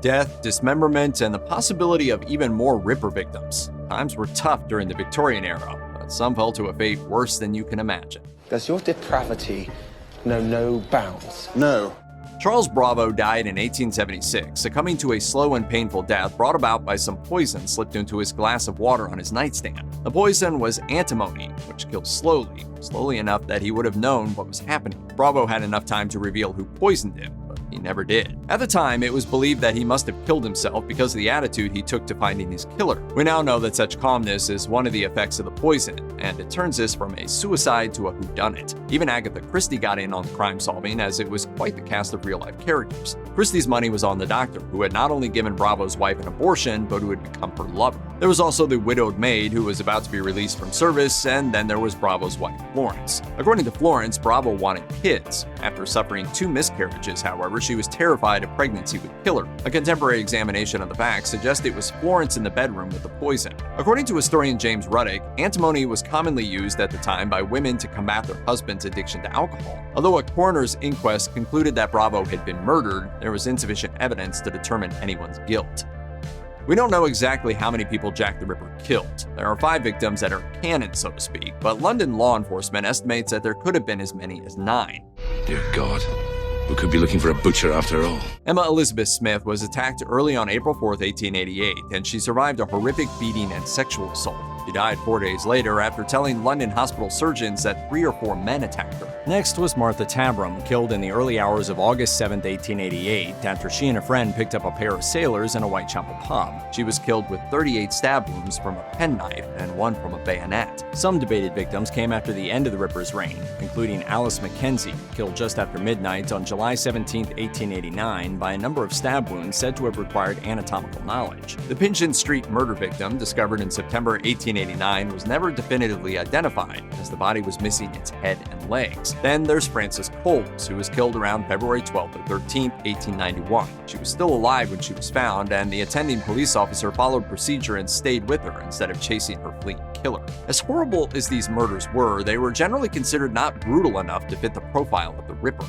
Death, dismemberment, and the possibility of even more Ripper victims. Times were tough during the Victorian era, but some fell to a fate worse than you can imagine. Does your depravity know no bounds? No. Charles Bravo died in 1876, succumbing to a slow and painful death brought about by some poison slipped into his glass of water on his nightstand. The poison was antimony, which kills slowly enough that he would have known what was happening. Bravo had enough time to reveal who poisoned him, but he never did. At the time, it was believed that he must have killed himself because of the attitude he took to finding his killer. We now know that such calmness is one of the effects of the poison, and it turns this from a suicide to a whodunit. Even Agatha Christie got in on the crime solving, as it was quite the cast of real-life characters. Christie's money was on the doctor, who had not only given Bravo's wife an abortion, but who had become her lover. There was also the widowed maid, who was about to be released from service, and then there was Bravo's wife, Florence. According to Florence, Bravo wanted kids. After suffering 2 miscarriages, however, she was terrified a pregnancy would kill her. A contemporary examination of the facts suggests it was Florence in the bedroom with the poison. According to historian James Ruddick, antimony was commonly used at the time by women to combat their husband's addiction to alcohol. Although a coroner's inquest concluded that Bravo had been murdered, there was insufficient evidence to determine anyone's guilt. We don't know exactly how many people Jack the Ripper killed. There are 5 victims that are canon, so to speak, but London law enforcement estimates that there could have been as many as 9. Dear God, we could be looking for a butcher after all. Emma Elizabeth Smith was attacked early on April 4, 1888, and she survived a horrific beating and sexual assault. She died 4 days later after telling London hospital surgeons that 3 or 4 men attacked her. Next was Martha Tabram, killed in the early hours of August 7, 1888, after she and a friend picked up a pair of sailors in a Whitechapel pub. She was killed with 38 stab wounds from a penknife and 1 from a bayonet. Some debated victims came after the end of the Ripper's reign, including Alice Mackenzie, killed just after midnight on July 17, 1889, by a number of stab wounds said to have required anatomical knowledge. The Pinchin Street murder victim, discovered in September 1889, was never definitively identified, as the body was missing its head and legs. Then there's Frances Coles, who was killed around February 12 or 13, 1891. She was still alive when she was found, and the attending police officer followed procedure and stayed with her instead of chasing her fleeing killer. As horrible as these murders were, they were generally considered not brutal enough to fit the profile of the Ripper.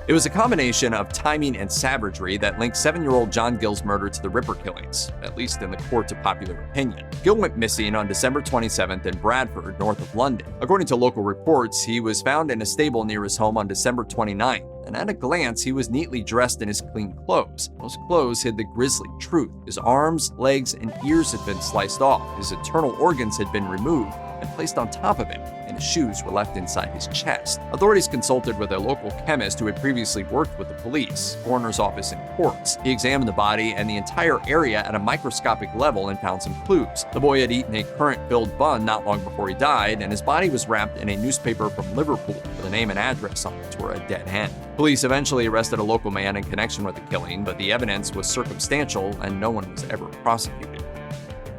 It was a combination of timing and savagery that linked 7-year-old John Gill's murder to the Ripper killings, at least in the courts of popular opinion. Gill went missing on December 27th in Bradford, north of London. According to local reports, he was found in a stable near his home on December 29th, and at a glance, he was neatly dressed in his clean clothes. Those clothes hid the grisly truth. His arms, legs, and ears had been sliced off, his internal organs had been removed and placed on top of him, and his shoes were left inside his chest. Authorities consulted with a local chemist who had previously worked with the police, coroner's office, and courts. He examined the body and the entire area at a microscopic level and found some clues. The boy had eaten a currant-filled bun not long before he died, and his body was wrapped in a newspaper from Liverpool with a name and address on it or a dead hen. Police eventually arrested a local man in connection with the killing, but the evidence was circumstantial and no one was ever prosecuted.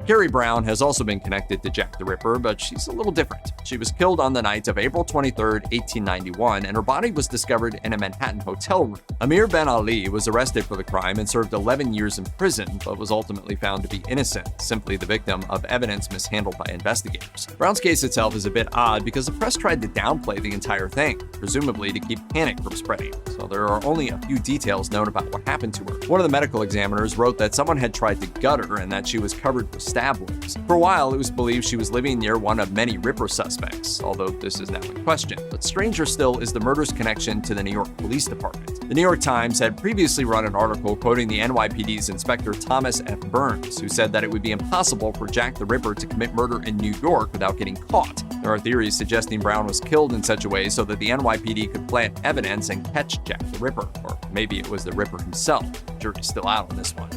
Carrie Brown has also been connected to Jack the Ripper, but she's a little different. She was killed on the night of April 23, 1891, and her body was discovered in a Manhattan hotel room. Amir Ben Ali was arrested for the crime and served 11 years in prison, but was ultimately found to be innocent, simply the victim of evidence mishandled by investigators. Brown's case itself is a bit odd because the press tried to downplay the entire thing, presumably to keep panic from spreading, so there are only a few details known about what happened to her. One of the medical examiners wrote that someone had tried to gut her and that she was covered with stab wounds. For a while, it was believed she was living near one of many Ripper suspects, although this is now in question. But stranger still is the murder's connection to the New York Police Department. The New York Times had previously run an article quoting the NYPD's Inspector Thomas F. Burns, who said that it would be impossible for Jack the Ripper to commit murder in New York without getting caught. There are theories suggesting Brown was killed in such a way so that the NYPD could plant evidence and catch Jack the Ripper, or maybe it was the Ripper himself. The jury's still out on this one.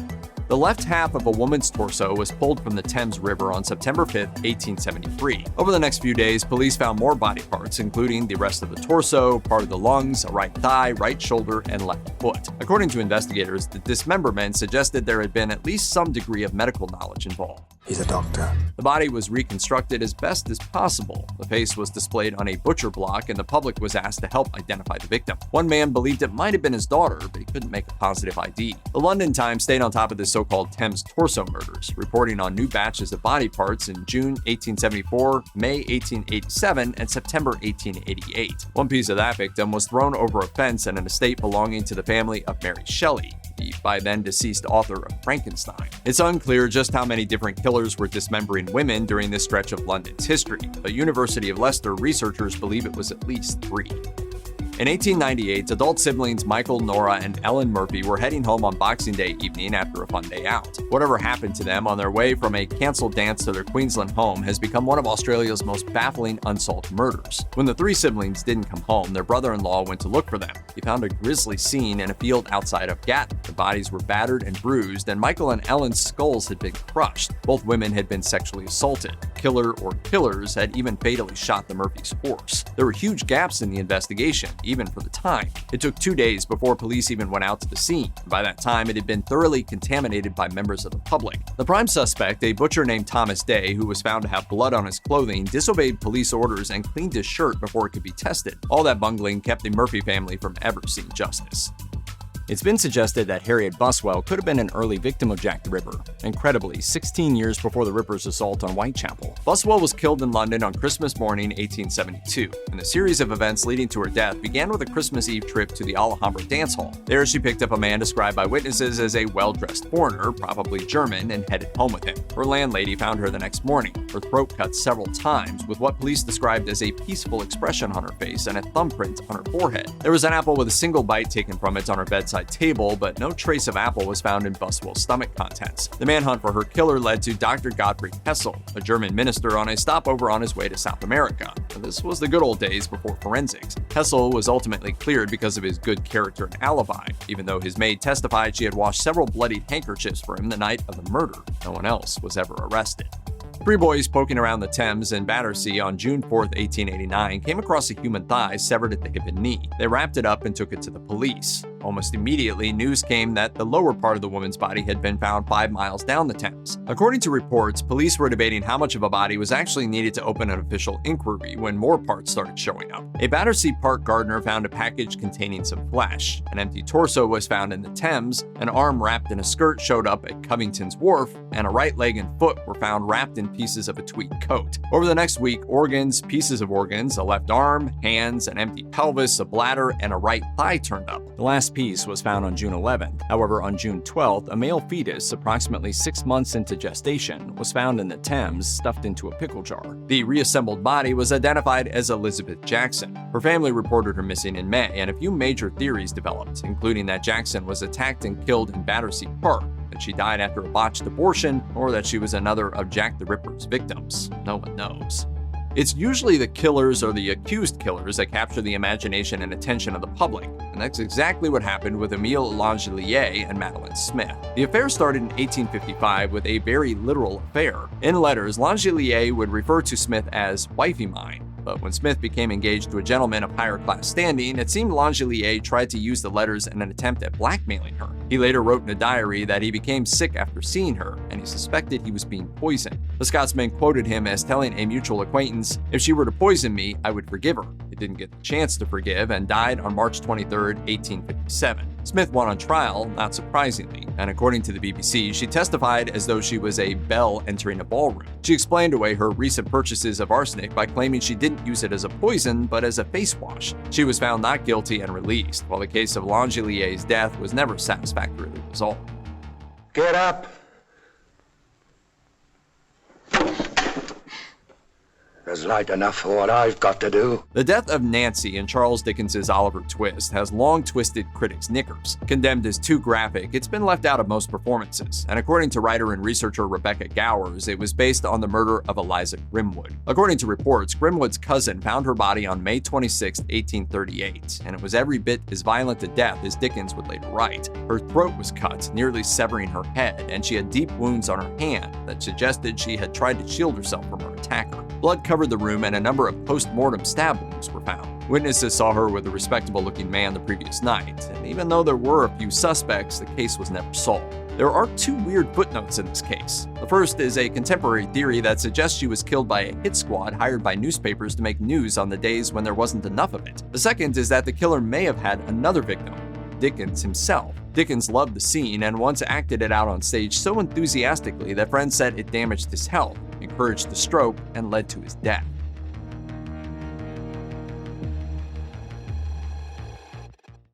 The left half of a woman's torso was pulled from the Thames River on September 5, 1873. Over the next few days, police found more body parts, including the rest of the torso, part of the lungs, a right thigh, right shoulder, and left foot. According to investigators, the dismemberment suggested there had been at least some degree of medical knowledge involved. He's a doctor. The body was reconstructed as best as possible. The face was displayed on a butcher block, and the public was asked to help identify the victim. One man believed it might have been his daughter, but he couldn't make a positive ID. The London Times stayed on top of this so-called Thames torso murders, reporting on new batches of body parts in June 1874, May 1887, and September 1888. One piece of that victim was thrown over a fence in an estate belonging to the family of Mary Shelley, the by then deceased author of Frankenstein. It's unclear just how many different killers were dismembering women during this stretch of London's history, but University of Leicester researchers believe it was at least 3. In 1898, adult siblings Michael, Nora, and Ellen Murphy were heading home on Boxing Day evening after a fun day out. Whatever happened to them on their way from a cancelled dance to their Queensland home has become one of Australia's most baffling unsolved murders. When the 3 siblings didn't come home, their brother-in-law went to look for them. He found a grisly scene in a field outside of Gatton. The bodies were battered and bruised, and Michael and Ellen's skulls had been crushed. Both women had been sexually assaulted. Killer or killers had even fatally shot the Murphys' horse. There were huge gaps in the investigation, even for the time. It took 2 days before police even went out to the scene. By that time, it had been thoroughly contaminated by members of the public. The prime suspect, a butcher named Thomas Day, who was found to have blood on his clothing, disobeyed police orders and cleaned his shirt before it could be tested. All that bungling kept the Murphy family from ever seeing justice. It's been suggested that Harriet Buswell could have been an early victim of Jack the Ripper. Incredibly, 16 years before the Ripper's assault on Whitechapel. Buswell was killed in London on Christmas morning 1872, and the series of events leading to her death began with a Christmas Eve trip to the Alhambra dance hall. There she picked up a man described by witnesses as a well-dressed foreigner, probably German, and headed home with him. Her landlady found her the next morning, her throat cut several times, with what police described as a peaceful expression on her face and a thumbprint on her forehead. There was an apple with a single bite taken from it on her bedside table, but no trace of apple was found in Buswell's stomach contents. The manhunt for her killer led to Dr. Gottfried Hessel, a German minister on a stopover on his way to South America. This was the good old days before forensics. Hessel was ultimately cleared because of his good character and alibi, even though his maid testified she had washed several bloodied handkerchiefs for him the night of the murder. No one else was ever arrested. 3 boys poking around the Thames in Battersea on June 4, 1889, came across a human thigh severed at the hip and knee. They wrapped it up and took it to the police. Almost immediately, news came that the lower part of the woman's body had been found 5 miles down the Thames. According to reports, police were debating how much of a body was actually needed to open an official inquiry when more parts started showing up. A Battersea Park gardener found a package containing some flesh. An empty torso was found in the Thames, an arm wrapped in a skirt showed up at Covington's Wharf, and a right leg and foot were found wrapped in pieces of a tweed coat. Over the next week, organs, pieces of organs, a left arm, hands, an empty pelvis, a bladder, and a right thigh turned up. The last piece was found on June 11th. However, on June 12th, a male fetus, approximately 6 months into gestation, was found in the Thames, stuffed into a pickle jar. The reassembled body was identified as Elizabeth Jackson. Her family reported her missing in May, and a few major theories developed, including that Jackson was attacked and killed in Battersea Park, that she died after a botched abortion, or that she was another of Jack the Ripper's victims. No one knows. It's usually the killers or the accused killers that capture the imagination and attention of the public, and that's exactly what happened with Emile L'Angelier and Madeline Smith. The affair started in 1855 with a very literal affair. In letters, L'Angelier would refer to Smith as "wifey mine." But when Smith became engaged to a gentleman of higher class standing, it seemed L'Angelier tried to use the letters in an attempt at blackmailing her. He later wrote in a diary that he became sick after seeing her, and he suspected he was being poisoned. The Scotsman quoted him as telling a mutual acquaintance, "If she were to poison me, I would forgive her." He didn't get the chance to forgive and died on March 23, 1857. Smith won on trial, not surprisingly, and according to the BBC, she testified as though she was a belle entering a ballroom. She explained away her recent purchases of arsenic by claiming she didn't use it as a poison, but as a face wash. She was found not guilty and released, while the case of L'Angelier's death was never satisfactorily resolved. Get up! There's light enough for what I've got to do. The death of Nancy in Charles Dickens's Oliver Twist has long twisted critics' knickers. Condemned as too graphic, it's been left out of most performances, and according to writer and researcher Rebecca Gowers, it was based on the murder of Eliza Grimwood. According to reports, Grimwood's cousin found her body on May 26, 1838, and it was every bit as violent a death as Dickens would later write. Her throat was cut, nearly severing her head, and she had deep wounds on her hand that suggested she had tried to shield herself from her attacker. Blood covered the room, and a number of post-mortem stab wounds were found. Witnesses saw her with a respectable-looking man the previous night, and even though there were a few suspects, the case was never solved. There are 2 weird footnotes in this case. The first is a contemporary theory that suggests she was killed by a hit squad hired by newspapers to make news on the days when there wasn't enough of it. The second is that the killer may have had another victim. Dickens himself. Dickens loved the scene and once acted it out on stage so enthusiastically that friends said it damaged his health, encouraged the stroke, and led to his death.